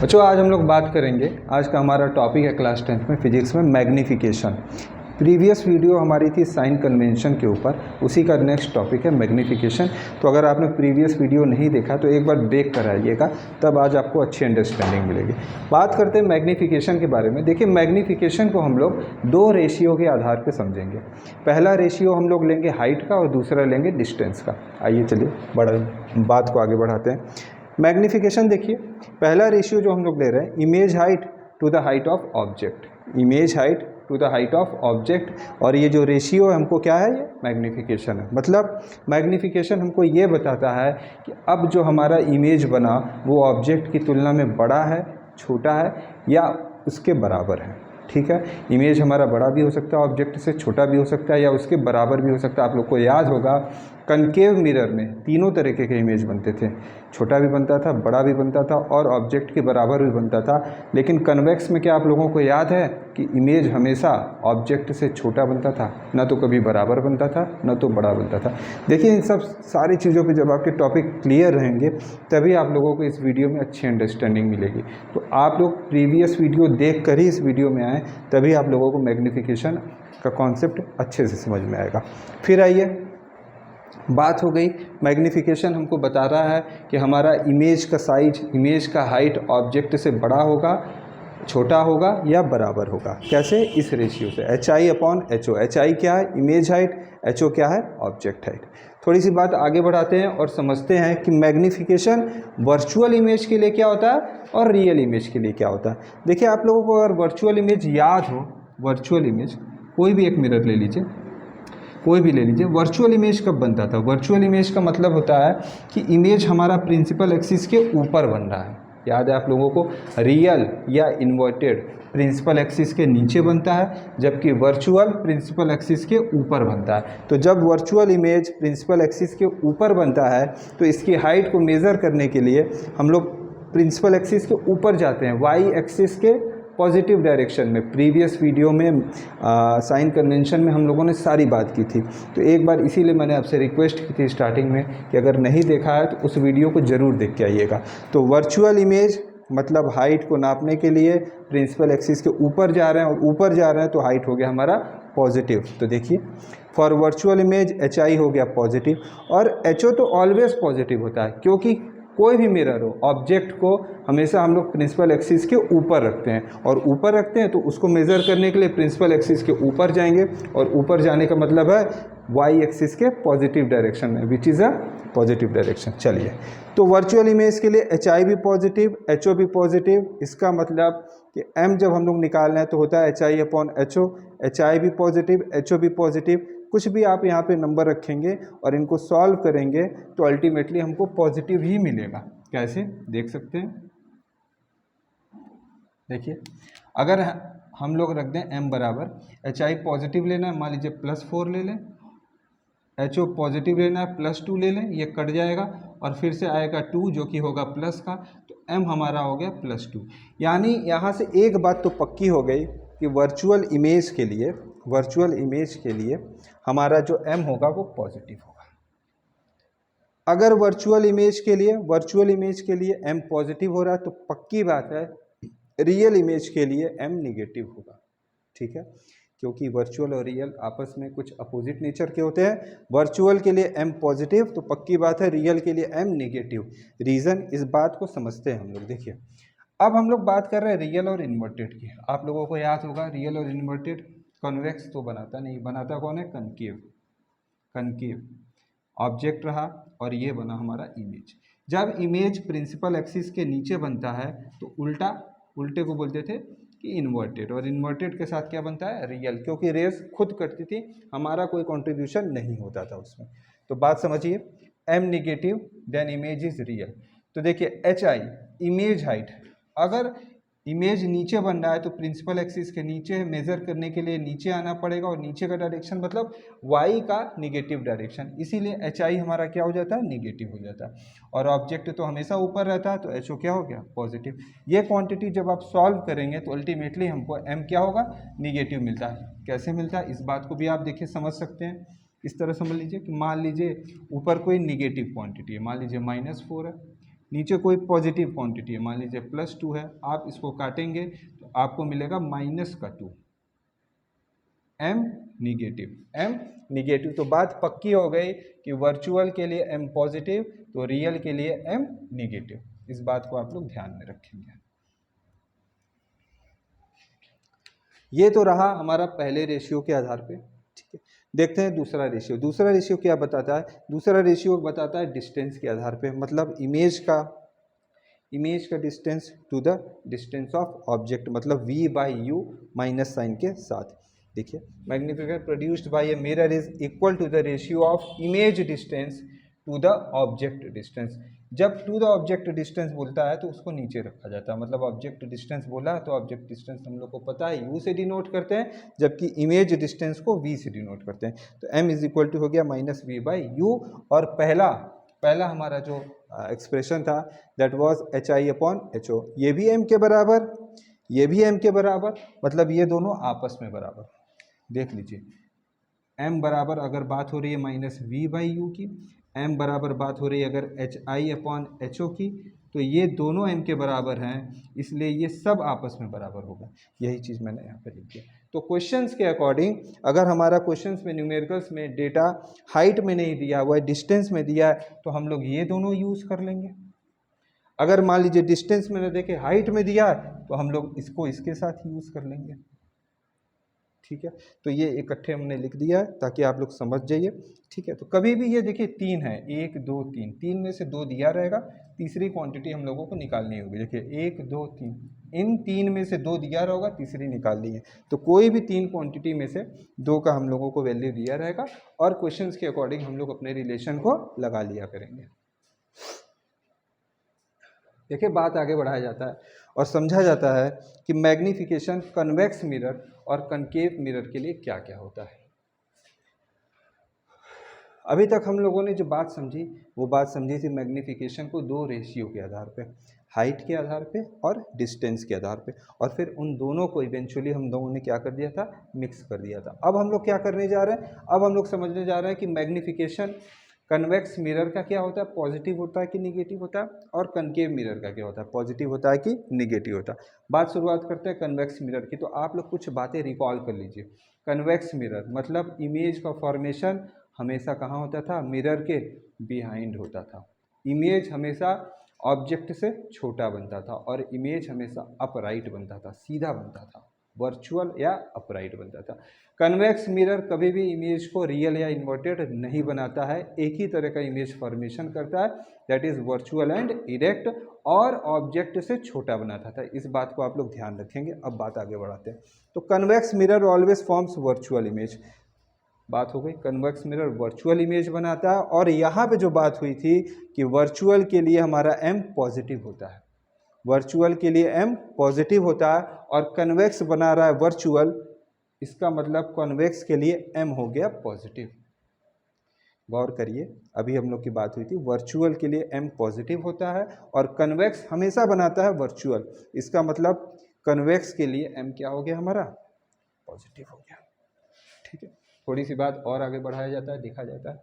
बच्चों आज हम लोग बात करेंगे, आज का हमारा टॉपिक है क्लास 10th में फिजिक्स में मैग्नीफिकेशन। प्रीवियस वीडियो हमारी थी साइन कन्वेंशन के ऊपर, उसी का नेक्स्ट टॉपिक है मैग्नीफिकेशन। तो अगर आपने प्रीवियस वीडियो नहीं देखा तो एक बार देख कर आइएगा, तब आज आपको अच्छी अंडरस्टैंडिंग मिलेगी। बात करते हैं मैग्नीफिकेशन के बारे में। देखिए मैग्नीफिकेशन को हम लोग दो रेशियो के आधार पर समझेंगे। पहला रेशियो हम लोग लेंगे हाइट का और दूसरा लेंगे डिस्टेंस का। आइए चलिए बात को आगे बढ़ाते हैं। मैग्नीफिकेशन देखिए, पहला रेशियो जो हम लोग ले रहे हैं, image height to the height of object, image height to the height of object. और ये जो रेशियो है हमको क्या है, ये मैग्नीफिकेशन है। मतलब मैग्नीफिकेशन हमको ये बताता है कि अब जो हमारा इमेज बना वो ऑब्जेक्ट की तुलना में बड़ा है, छोटा है या उसके बराबर है। ठीक है, इमेज हमारा बड़ा भी हो सकता है, ऑब्जेक्ट से छोटा भी हो सकता है या उसके बराबर भी हो सकता है। आप लोग को याद होगा कनकेव मिरर में तीनों तरीके के इमेज बनते थे, छोटा भी बनता था, बड़ा भी बनता था और ऑब्जेक्ट के बराबर भी बनता था। लेकिन कन्वेक्स में क्या आप लोगों को याद है कि इमेज हमेशा ऑब्जेक्ट से छोटा बनता था, ना तो कभी बराबर बनता था ना तो बड़ा बनता था। देखिए इन सब सारी चीज़ों पे जब आपके टॉपिक क्लियर रहेंगे तभी आप लोगों को इस वीडियो में अच्छी अंडरस्टैंडिंग मिलेगी। तो आप लोग प्रीवियस वीडियो देख कर ही इस वीडियो में आए, तभी आप लोगों को मैग्नीफिकेशन का कॉन्सेप्ट अच्छे से समझ में आएगा। फिर आइए, बात हो गई मैग्नीफिकेशन हमको बता रहा है कि हमारा इमेज का साइज, इमेज का हाइट ऑब्जेक्ट से बड़ा होगा, छोटा होगा या बराबर होगा। कैसे? इस रेशियो से HI/HO। HI क्या है? Image height. HO क्या है? Object height. थोड़ी सी बात आगे बढ़ाते हैं और समझते हैं कि मैग्नीफिकेशन वर्चुअल इमेज के लिए क्या होता है और रियल इमेज के लिए क्या होता है। देखिए आप लोगों को अगर वर्चुअल इमेज याद हो, वर्चुअल इमेज कोई भी एक मिरर ले लीजिए, कोई भी ले लीजिए। वर्चुअल इमेज कब बनता था? वर्चुअल इमेज का मतलब होता है कि इमेज हमारा प्रिंसिपल एक्सिस के ऊपर बन रहा है। याद है आप लोगों को? रियल या इन्वर्टेड प्रिंसिपल एक्सिस के नीचे बनता है, जबकि वर्चुअल प्रिंसिपल एक्सिस के ऊपर बनता है। तो जब वर्चुअल इमेज प्रिंसिपल एक्सिस के ऊपर बनता है तो इसकी हाइट को मेज़र करने के लिए हम लोग प्रिंसिपल एक्सिस के ऊपर जाते हैं, वाई एक्सिस के पॉजिटिव डायरेक्शन में। प्रीवियस वीडियो में साइन कन्वेंशन में हम लोगों ने सारी बात की थी, तो एक बार इसीलिए मैंने आपसे रिक्वेस्ट की थी स्टार्टिंग में कि अगर नहीं देखा है तो उस वीडियो को ज़रूर देख के आइएगा। तो वर्चुअल इमेज मतलब हाइट को नापने के लिए प्रिंसिपल एक्सिस के ऊपर जा रहे हैं, और ऊपर जा रहे हैं तो हाइट हो गया हमारा पॉजिटिव। तो देखिए फॉर वर्चुअल इमेज HI हो गया पॉजिटिव, और HO तो ऑलवेज पॉजिटिव होता है, क्योंकि कोई भी मिरर हो, ऑब्जेक्ट को हमेशा हम लोग प्रिंसिपल एक्सिस के ऊपर रखते हैं, और ऊपर रखते हैं तो उसको मेज़र करने के लिए प्रिंसिपल एक्सिस के ऊपर जाएंगे, और ऊपर जाने का मतलब है वाई एक्सिस के पॉजिटिव डायरेक्शन में, which is a positive direction. चलिए, तो वर्चुअल इमेज के लिए HI भी पॉजिटिव, HO भी पॉजिटिव। इसका मतलब कि M जब हम लोग निकाल रहे हैं तो होता है HI/HO। HI भी पॉजिटिव, HO भी पॉजिटिव। कुछ भी आप यहाँ पे नंबर रखेंगे और इनको सॉल्व करेंगे तो अल्टीमेटली हमको पॉजिटिव ही मिलेगा। कैसे? देख सकते हैं। देखिए अगर हम लोग रख दें M बराबर HI पॉजिटिव लेना है, मान लीजिए +4 ले लें, HO पॉजिटिव लेना है +2 ले लें, ये कट जाएगा और फिर से आएगा 2 जो कि होगा प्लस का, तो M हमारा हो गया +2। यानी यहाँ से एक बात तो पक्की हो गई कि वर्चुअल इमेज के लिए हमारा जो M होगा वो पॉजिटिव होगा। अगर वर्चुअल इमेज के लिए M पॉजिटिव हो रहा है तो पक्की बात है रियल इमेज के लिए M निगेटिव होगा। ठीक है, क्योंकि वर्चुअल और रियल आपस में कुछ अपोजिट नेचर के होते हैं। वर्चुअल के लिए M पॉजिटिव तो पक्की बात है रियल के लिए M निगेटिव। रीज़न, इस बात को समझते हैं हम लोग। देखिए अब हम लोग बात कर रहे हैं रियल और इन्वर्टेड की। आप लोगों को याद होगा रियल और इन्वर्टेड, कॉन्वेक्स तो बनाता नहीं, बनाता कौन है? कनकेव ऑब्जेक्ट रहा और ये बना हमारा इमेज। जब इमेज प्रिंसिपल एक्सिस के नीचे बनता है तो उल्टे को बोलते थे कि इन्वर्टेड, और इन्वर्टेड के साथ क्या बनता है? रियल, क्योंकि रेस खुद कटती थी, हमारा कोई कंट्रीब्यूशन नहीं होता था उसमें। तो बात समझिए, M negative then image is real. तो देखिए HI इमेज हाइट, अगर इमेज नीचे बन रहा है तो प्रिंसिपल एक्सिस के नीचे मेजर करने के लिए नीचे आना पड़ेगा, और नीचे का डायरेक्शन मतलब वाई का निगेटिव डायरेक्शन, इसीलिए HI हमारा क्या हो जाता है? निगेटिव हो जाता है। और ऑब्जेक्ट तो हमेशा ऊपर रहता है तो HO क्या हो गया? पॉजिटिव। ये क्वांटिटी जब आप सॉल्व करेंगे तो अल्टीमेटली हमको M क्या होगा? निगेटिव मिलता है। कैसे मिलता है इस बात को भी आप देखिए समझ सकते हैं। इस तरह समझ लीजिए कि मान लीजिए ऊपर कोई निगेटिव क्वांटिटी है, मान लीजिए -4 है, नीचे कोई पॉजिटिव क्वांटिटी है, मान लीजिए +2 है, आप इसको काटेंगे तो आपको मिलेगा -2, m निगेटिव। तो बात पक्की हो गई कि वर्चुअल के लिए m पॉजिटिव तो रियल के लिए m निगेटिव। इस बात को आप लोग ध्यान में रखेंगे। ये तो रहा हमारा पहले रेशियो के आधार पे, ठीक है। देखते हैं दूसरा रेशियो। दूसरा रेशियो क्या बताता है? दूसरा रेशियो बताता है डिस्टेंस के आधार पे, मतलब इमेज का distance to the distance of object, मतलब v/u माइनस साइन के साथ। देखिए, magnification produced by a mirror is equal to the ratio of image distance to the object distance. जब टू द ऑब्जेक्ट डिस्टेंस बोलता है तो उसको नीचे रखा जाता है, मतलब ऑब्जेक्ट डिस्टेंस बोला तो ऑब्जेक्ट डिस्टेंस हम लोग को पता है u से डिनोट करते हैं, जबकि इमेज डिस्टेंस को v से डिनोट करते हैं। तो m इज इक्वल टू हो गया -v/u, और पहला हमारा जो एक्सप्रेशन था दैट वाज hi/ho, ये भी m के बराबर, ये भी m के बराबर, मतलब ये दोनों आपस में बराबर। देख लीजिए, m बराबर अगर बात हो रही है -v/u की, m बराबर बात हो रही है अगर hi/ho की, तो ये दोनों m के बराबर हैं, इसलिए ये सब आपस में बराबर होगा। यही चीज़ मैंने यहाँ पे लिख दिया। तो क्वेश्चंस के अकॉर्डिंग अगर हमारा क्वेश्चंस में न्यूमेरिकल्स में डेटा हाइट में नहीं दिया हुआ है, डिस्टेंस में दिया है, तो हम लोग ये दोनों यूज़ कर लेंगे। अगर मान लीजिए डिस्टेंस में न देखे हाइट में दिया है, तो हम लोग इसको इसके साथ यूज़ कर लेंगे, ठीक है। तो ये इकट्ठे हमने लिख दिया है ताकि आप लोग समझ जाइए, ठीक है। तो कभी भी ये देखिए 3 है, 1 2 3, 3 में से 2 दिया रहेगा, तीसरी क्वांटिटी हम लोगों को निकालनी होगी। देखिए 1 2 3, इन 3 में से 2 दिया रहेगा, तीसरी निकालनी है। तो कोई भी 3 क्वांटिटी में से 2 का हम लोगों को वैल्यू दिया रहेगा, और क्वेश्चंस के अकॉर्डिंग हम लोग अपने रिलेशन को लगा लिया करेंगे। देखिए, बात आगे बढ़ाया जाता है और समझा जाता है कि मैग्नीफिकेशन कन्वेक्स मिरर और कनकेव मिरर के लिए क्या क्या होता है। अभी तक हम लोगों ने जो बात समझी वो बात समझी थी मैग्नीफिकेशन को 2 रेशियो के आधार पे, हाइट के आधार पे और डिस्टेंस के आधार पे, और फिर उन दोनों को इवेंचुअली हम दोनों ने क्या कर दिया था, मिक्स कर दिया था। अब हम लोग क्या करने जा रहे हैं, अब हम लोग समझने जा रहे हैं कि मैग्नीफिकेशन कन्वेक्स मिरर का क्या होता है, पॉजिटिव होता है कि निगेटिव होता है, और कनकेव मिरर का क्या होता है, पॉजिटिव होता है कि निगेटिव होता है। बात शुरुआत करते हैं कन्वेक्स मिरर की। तो आप लोग कुछ बातें रिकॉल कर लीजिए। कन्वेक्स मिरर मतलब इमेज का फॉर्मेशन हमेशा कहाँ होता था, मिरर के बिहाइंड होता था। इमेज हमेशा ऑब्जेक्ट से छोटा बनता था, और इमेज हमेशा अपराइट बनता था, सीधा बनता था, वर्चुअल या अपराइट बनता था। कन्वेक्स मिरर कभी भी इमेज को रियल या इन्वर्टेड नहीं बनाता है, एक ही तरह का इमेज फॉर्मेशन करता है, that is virtual and erect, और ऑब्जेक्ट से छोटा बनाता था। इस बात को आप लोग ध्यान रखेंगे। अब बात आगे बढ़ाते हैं। तो convex mirror always forms virtual image, बात हो गई। कन्वेक्स मिरर वर्चुअल इमेज बनाता है, और यहाँ पे जो बात हुई थी कि वर्चुअल के लिए हमारा m पॉजिटिव होता है, वर्चुअल के लिए m पॉजिटिव होता है, और कन्वेक्स बना रहा है वर्चुअल, इसका मतलब कन्वेक्स के लिए m हो गया पॉजिटिव। गौर करिए, अभी हम लोग की बात हुई थी वर्चुअल के लिए m पॉजिटिव होता है, और कन्वेक्स हमेशा बनाता है वर्चुअल, इसका मतलब कन्वेक्स के लिए m क्या हो गया, हमारा पॉजिटिव हो गया, ठीक है। थोड़ी सी बात और आगे बढ़ाया जाता है, देखा जाता है।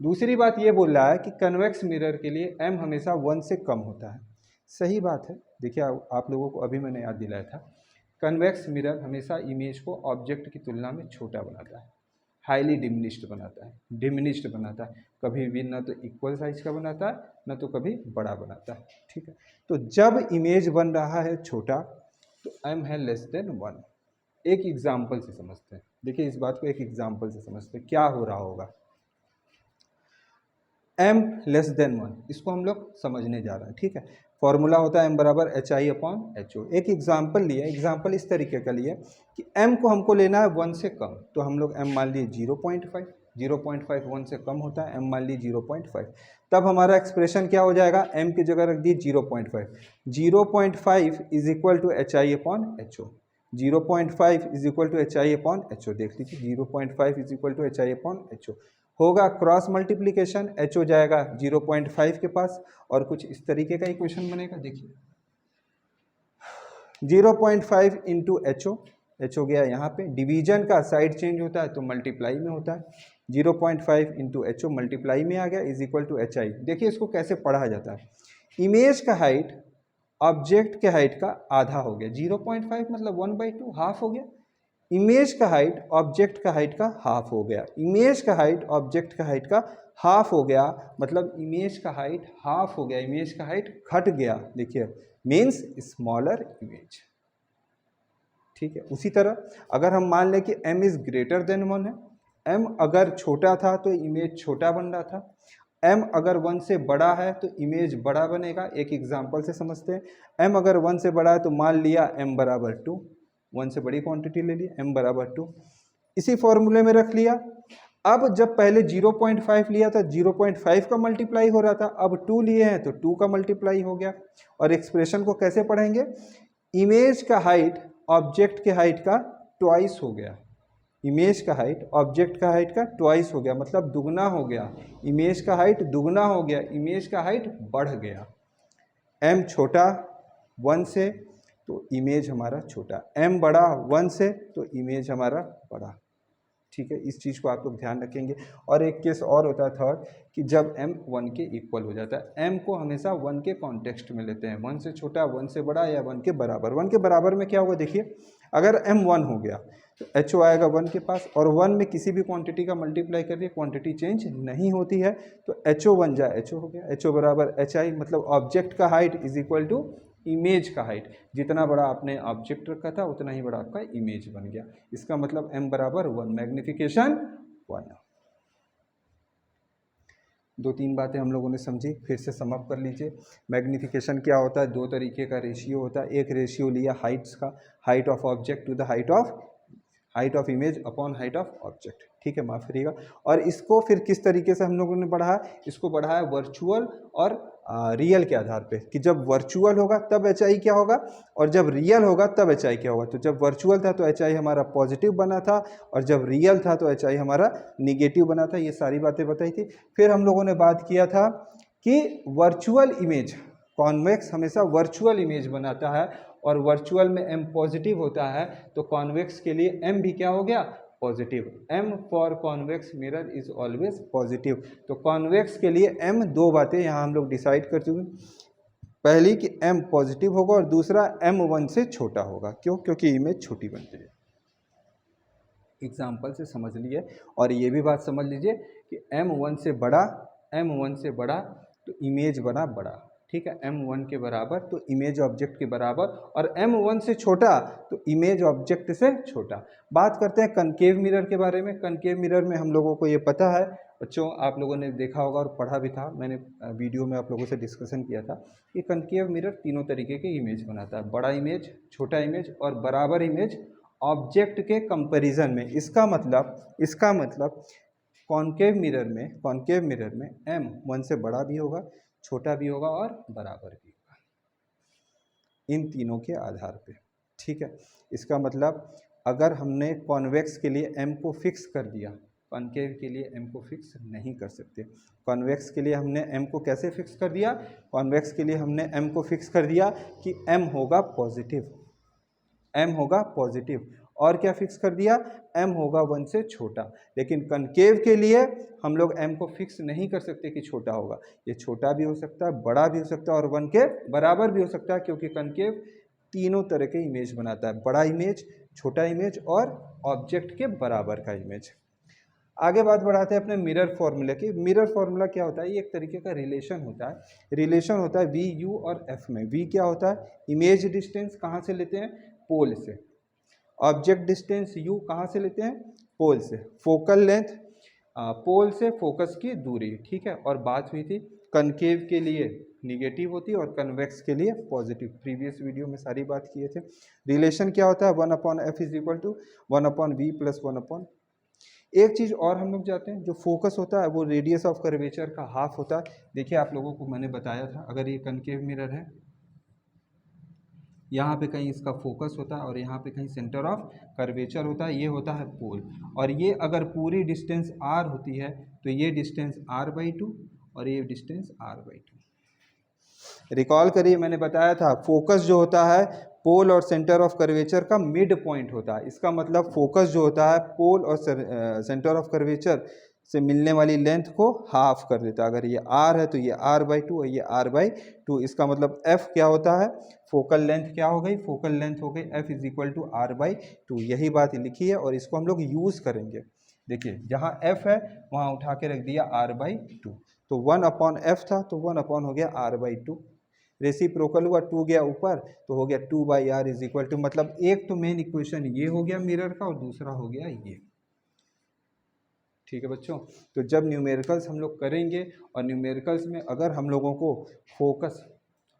दूसरी बात ये बोल रहा है कि कन्वेक्स मिरर के लिए m हमेशा 1 से कम होता है। सही बात है। देखिए, आप लोगों को अभी मैंने याद दिलाया था, कन्वेक्स मिरर हमेशा इमेज को ऑब्जेक्ट की तुलना में छोटा बनाता है, हाईली डिमिनिश्ड बनाता है, कभी भी ना तो इक्वल साइज का बनाता है, ना तो कभी बड़ा बनाता है, ठीक है। तो जब इमेज बन रहा है छोटा तो m है <1। एक एग्जाम्पल से समझते हैं। देखिए, इस बात को एक एग्जाम्पल से समझते हैं, क्या हो रहा होगा। m <1, इसको हम लोग समझने जा रहे हैं, ठीक है। फॉर्मूला होता है m बराबर hi/ho। एक एग्जाम्पल लिया, एग्जाम्पल इस तरीके का लिया कि m को हमको लेना है 1 से कम, तो हम लोग m मान लिए 0.5 1 से कम होता है, m मान लिए 0.5, तब हमारा एक्सप्रेशन क्या हो जाएगा, m की जगह रख दी 0.5 is equal to hi/ho, 0.5 is equal to hi/ho। देख लीजिए, 0.5 इज इक्वल टू hi/ho होगा, क्रॉस मल्टीप्लीकेशन, h हो जाएगा 0.5 के पास, और कुछ इस तरीके का इक्वेशन बनेगा। देखिए, 0.5 इंटू h हो गया, यहाँ पे डिवीजन का साइड चेंज होता है तो मल्टीप्लाई में होता है, 0.5 इंटू h मल्टीप्लाई में आ गया, इज इक्वल टू hi। देखिए, इसको कैसे पढ़ा जाता है, इमेज का हाइट ऑब्जेक्ट के हाइट का आधा हो गया, 0.5 मतलब 1/2 हाफ हो गया। इमेज का हाइट ऑब्जेक्ट का हाइट का हाफ हो गया, इमेज का हाइट ऑब्जेक्ट का हाइट का हाफ हो गया, मतलब इमेज का हाइट हाफ हो गया, इमेज का हाइट घट गया। देखिए मीन्स स्मॉलर इमेज। ठीक है, उसी तरह अगर हम मान लें कि m इज ग्रेटर देन 1 है, m अगर छोटा था तो इमेज छोटा बन रहा था, m अगर 1 से बड़ा है तो इमेज बड़ा बनेगा। एक एग्जांपल से समझते हैं। m अगर 1 से बड़ा है तो मान लिया m बराबर 2, 1 से बड़ी क्वांटिटी ले ली, m बराबर 2, इसी फॉर्मूले में रख लिया। अब जब पहले 0.5 लिया था 0.5 का मल्टीप्लाई हो रहा था, अब 2 लिए हैं तो 2 का मल्टीप्लाई हो गया। और एक्सप्रेशन को कैसे पढ़ेंगे, इमेज का हाइट ऑब्जेक्ट के हाइट का ट्वाइस हो गया, इमेज का हाइट ऑब्जेक्ट का हाइट का ट्वाइस हो गया, मतलब दुगना हो गया। इमेज का हाइट दुगना हो गया, इमेज का हाइट बढ़ गया। m छोटा 1 से तो इमेज हमारा छोटा, m बड़ा 1 से तो इमेज हमारा बड़ा। ठीक है, इस चीज़ को आप लोग ध्यान रखेंगे। और एक केस और होता है थर्ड, कि जब m 1 के इक्वल हो जाता है। m को हमेशा 1 के कॉन्टेक्स्ट में लेते हैं, 1 से छोटा, 1 से बड़ा या 1 के बराबर। 1 के बराबर में क्या होगा, देखिए अगर m 1 हो गया तो ho आएगा 1 के पास, और 1 में किसी भी क्वांटिटी का मल्टीप्लाई कर दिए, क्वांटिटी चेंज नहीं होती है, तो ho बन जाए ho हो गया, ho बराबर hi, मतलब ऑब्जेक्ट का height is equal to image का हाइट। जितना बड़ा आपने ऑब्जेक्ट रखा था उतना ही बड़ा आपका इमेज बन गया। इसका मतलब m बराबर 1, मैग्निफिकेशन 1। दो तीन बातें हम लोगों ने समझी, फिर से समअप कर लीजिए। मैग्निफिकेशन क्या होता है, दो तरीके का रेशियो होता है। एक रेशियो लिया हाइट्स का, height of object to the height of image upon height of object. ठीक है, माफ करिएगा। और इसको फिर किस तरीके से हम लोगों ने बढ़ाया, इसको बढ़ाया वर्चुअल और रियल के आधार पे, कि जब वर्चुअल होगा तब एच आई क्या होगा और जब रियल होगा तब एच आई क्या होगा। तो जब वर्चुअल था तो एच आई हमारा पॉजिटिव बना था, और जब रियल था तो एच आई हमारा निगेटिव बना था। ये सारी बातें बताई थी। फिर हम लोगों ने बात किया था कि वर्चुअल इमेज, कॉन्वेक्स हमेशा वर्चुअल इमेज बनाता है, और वर्चुअल में m पॉजिटिव होता है, तो कॉन्वेक्स के लिए m भी क्या हो गया, positive. m for convex mirror is always positive. तो कॉन्वेक्स के लिए m, दो बातें यहाँ हम लोग डिसाइड कर चुके हैं। पहली कि m पॉजिटिव होगा, और दूसरा m 1 से छोटा होगा। क्यों, क्योंकि इमेज छोटी बनती है। एग्जाम्पल से समझ लिए। और ये भी बात समझ लीजिए कि m 1 से बड़ा तो इमेज बना बड़ा। ठीक है, m 1 के बराबर तो इमेज ऑब्जेक्ट के बराबर, और m 1 से छोटा तो इमेज ऑब्जेक्ट से छोटा। बात करते हैं कनकेव मिरर के बारे में। कनकेव मिरर में हम लोगों को ये पता है बच्चों, आप लोगों ने देखा होगा और पढ़ा भी था, मैंने वीडियो में आप लोगों से डिस्कशन किया था कि कनकेव मिरर तीनों तरीके के इमेज बनाता है, बड़ा इमेज, छोटा इमेज और बराबर इमेज ऑब्जेक्ट के कंपैरिजन में। इसका मतलब कॉन्केव मिरर में m 1 से बड़ा भी होगा, छोटा भी होगा और बराबर भी होगा, इन तीनों के आधार पे। ठीक है, इसका मतलब अगर हमने कॉन्वेक्स के लिए m को फिक्स कर दिया, कॉन्केव के लिए m को फिक्स नहीं कर सकते। कॉन्वेक्स के लिए हमने m को कैसे फिक्स कर दिया, कॉन्वेक्स के लिए हमने m को फिक्स कर दिया कि m होगा पॉजिटिव, m होगा पॉजिटिव। और क्या फिक्स कर दिया, m होगा 1 से छोटा। लेकिन कनकेव के लिए हम लोग m को फिक्स नहीं कर सकते कि छोटा होगा, ये छोटा भी हो सकता है, बड़ा भी हो सकता है और 1 के बराबर भी हो सकता है, क्योंकि कनकेव तीनों तरह के इमेज बनाता है, बड़ा इमेज, छोटा इमेज और ऑब्जेक्ट के बराबर का इमेज। आगे बात बढ़ाते हैं अपने मिरर फॉर्मूला की। मिरर फॉर्मूला क्या होता है, ये एक तरीके का रिलेशन होता है। रिलेशन होता है वी यू और एफ में। वी क्या होता है, इमेज डिस्टेंस कहाँ से लेते हैं, पोल से। ऑब्जेक्ट डिस्टेंस यू कहाँ से लेते हैं, पोल से। फोकल लेंथ, पोल से फोकस की दूरी। ठीक है, और बात हुई थी कनकेव के लिए निगेटिव होती है और कन्वेक्स के लिए पॉजिटिव। प्रीवियस वीडियो में सारी बात किए थे। रिलेशन क्या होता है, 1/f is equal to 1/v plus 1/। एक चीज़ और हम लोग जाते हैं, जो फोकस होता है वो रेडियस ऑफ कर्वेचर का हाफ होता है। देखिए आप लोगों को मैंने बताया था, अगर ये कनकेव मिरर है, यहाँ पे कहीं इसका फोकस होता है और यहाँ पे कहीं सेंटर ऑफ कर्वेचर होता है, ये होता है पोल। और ये अगर पूरी डिस्टेंस r होती है तो ये डिस्टेंस r/2 और ये डिस्टेंस r/2। रिकॉल करिए, मैंने बताया था फोकस जो होता है पोल और सेंटर ऑफ कर्वेचर का मिड पॉइंट होता है। इसका मतलब फोकस जो होता है पोल और सेंटर ऑफ कर्वेचर से मिलने वाली लेंथ को हाफ कर देता है। अगर ये r है तो ये r/2 है, ये r/2। इसका मतलब f क्या होता है, फोकल लेंथ क्या हो गई, फोकल लेंथ हो गई f is equal to r/2। यही बात लिखी है और इसको हम लोग यूज़ करेंगे। देखिए जहाँ f है वहाँ उठा के रख दिया r/2, तो 1/f था तो 1 हो गया r/2। रेसिप्रोकल हुआ, 2 गया ऊपर तो हो गया 2/r इज इक्वल टू, मतलब एक तो मेन इक्वेशन ये हो गया मिरर का और दूसरा हो गया ये। ठीक है बच्चों, तो जब न्यूमेरिकल्स हम लोग करेंगे और न्यूमेरिकल्स में अगर हम लोगों को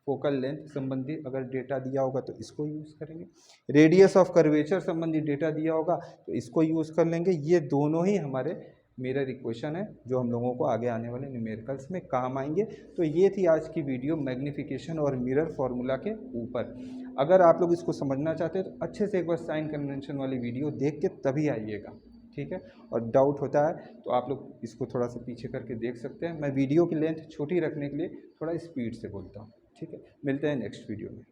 फोकल लेंथ संबंधी अगर डेटा दिया होगा तो इसको यूज़ करेंगे, रेडियस ऑफ कर्वेचर संबंधी डेटा दिया होगा तो इसको यूज़ कर लेंगे। ये दोनों ही हमारे मिरर इक्वेशन है जो हम लोगों को आगे आने वाले न्यूमेरिकल्स में काम आएंगे। तो ये थी आज की वीडियो मैग्नीफिकेशन और मिरर फॉर्मूला के ऊपर। अगर आप लोग इसको समझना चाहते हैं तो अच्छे से एक बार साइन कन्वेंशन वाली वीडियो देख के तभी आइएगा, ठीक है। और डाउट होता है तो आप लोग इसको थोड़ा सा पीछे करके देख सकते हैं। मैं वीडियो की लेंथ छोटी रखने के लिए थोड़ा स्पीड से बोलता हूँ, ठीक है। मिलते हैं नेक्स्ट वीडियो में।